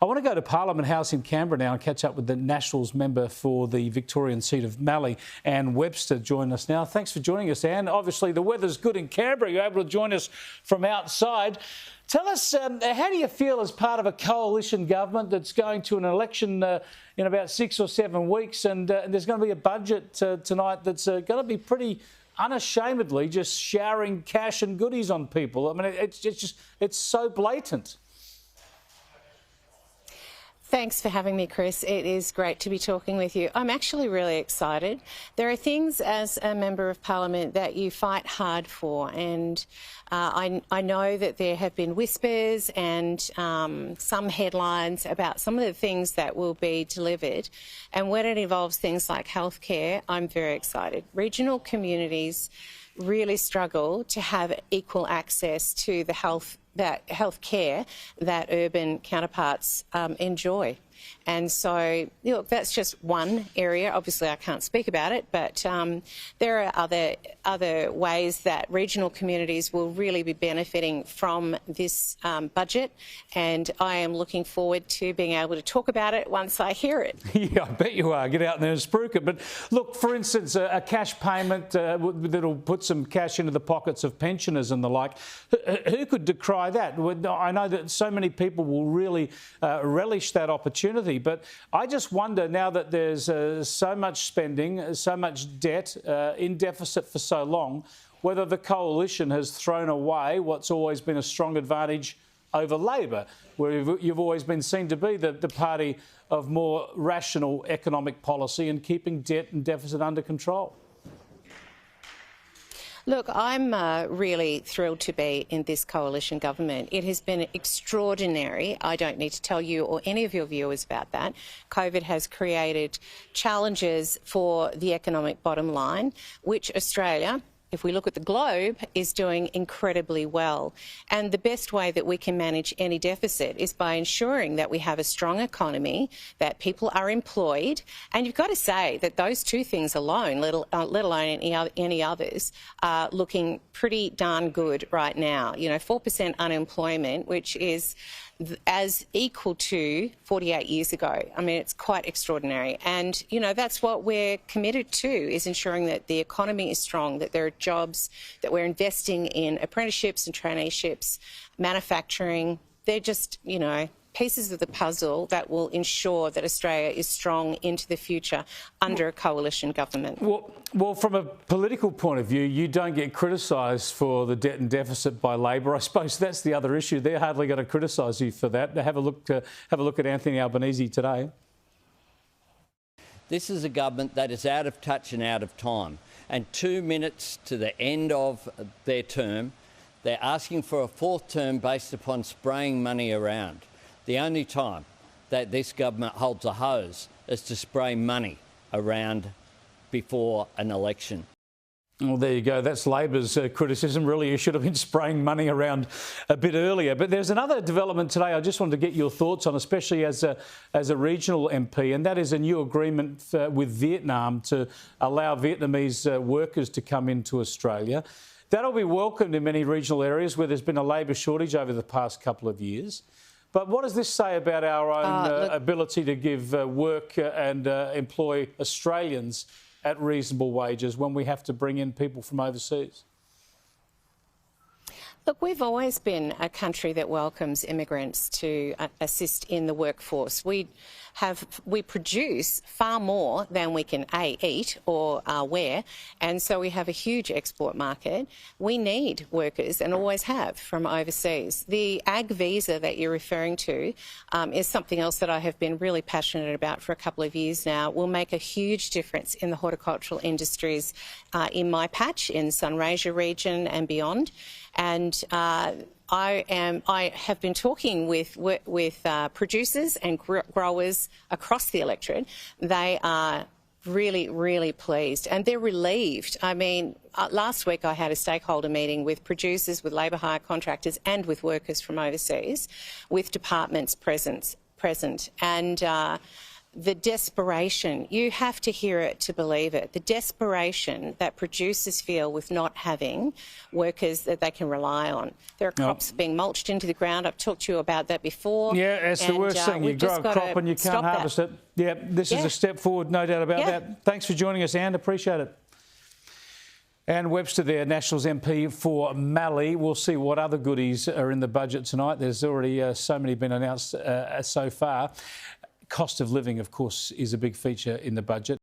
I want to go to Parliament House in Canberra now and catch up with the Nationals member for the Victorian seat of Mallee, Anne Webster, join us now. Thanks for joining us, Anne. Obviously, the weather's good in Canberra. You're able to join us from outside. Tell us, how do you feel as part of a coalition government that's going to an election in about 6 or 7 weeks, and there's going to be a budget tonight that's going to be pretty unashamedly just showering cash and goodies on people? I mean, it's so blatant. Thanks for having me, Chris. It is great to be talking with you. I'm actually really excited. There are things as a Member of Parliament that you fight hard for, and I know that there have been whispers and some headlines about some of the things that will be delivered. And when it involves things like healthcare, I'm very excited. Regional communities really struggle to have equal access to the health care that urban counterparts enjoy. And so, look, that's just one area. Obviously, I can't speak about it, but there are other ways that regional communities will really be benefiting from this budget, and I am looking forward to being able to talk about it once I hear it. Yeah, I bet you are. Get out there and spruik it. But look, for instance, a cash payment that'll put some cash into the pockets of pensioners and the like. Who could decry that? I know that so many people will really relish that opportunity. But I just wonder, now that there's so much spending, so much debt in deficit for so long, whether the coalition has thrown away what's always been a strong advantage over Labor, where you've always been seen to be the party of more rational economic policy and keeping debt and deficit under control. Look, I'm really thrilled to be in this coalition government. It has been extraordinary. I don't need to tell you or any of your viewers about that. COVID has created challenges for the economic bottom line, which Australia, if we look at the globe, is doing incredibly well. And the best way that we can manage any deficit is by ensuring that we have a strong economy, that people are employed. And you've got to say that those two things alone, let alone any others, are looking pretty darn good right now. You know, 4% unemployment, which is as equal to 48 years ago. I mean, it's quite extraordinary. And, you know, that's what we're committed to, is ensuring that the economy is strong, that there are jobs, that we're investing in apprenticeships and traineeships, manufacturing. They're just, you know, pieces of the puzzle that will ensure that Australia is strong into the future under a coalition government. Well, from a political point of view, you don't get criticised for the debt and deficit by Labor. I suppose that's the other issue. They're hardly going to criticise you for that. Have a look at Anthony Albanese today. This is a government that is out of touch and out of time. And 2 minutes to the end of their term, they're asking for a fourth term based upon spraying money around. The only time that this government holds a hose is to spray money around before an election. Well, there you go. That's Labor's criticism. Really, you should have been spraying money around a bit earlier. But there's another development today I just wanted to get your thoughts on, especially as a regional MP, and that is a new agreement with Vietnam to allow Vietnamese workers to come into Australia. That'll be welcomed in many regional areas where there's been a labour shortage over the past couple of years. But what does this say about our own ability to give work and employ Australians at reasonable wages when we have to bring in people from overseas? Look, we've always been a country that welcomes immigrants to assist in the workforce. We produce far more than we can eat or wear, and so we have a huge export market. We need workers, and always have, from overseas. The ag visa that you're referring to is something else that I have been really passionate about for a couple of years now. Will make a huge difference in the horticultural industries in my patch, in Sunraysia region and beyond. And I have been talking with producers and growers across the electorate. They are really, really pleased, and they're relieved. I mean, last week I had a stakeholder meeting with producers, with labour hire contractors and with workers from overseas, with departments present. And the desperation, you have to hear it to believe it, the desperation that producers feel with not having workers that they can rely on. There are crops being mulched into the ground. I've talked to you about that before. Yeah, it's the worst thing. You grow a crop and you can't harvest it. Yeah, this is a step forward, no doubt about that. Thanks for joining us, Anne. Appreciate it. Anne Webster there, Nationals MP for Mallee. We'll see what other goodies are in the budget tonight. There's already so many been announced so far. Cost of living, of course, is a big feature in the budget.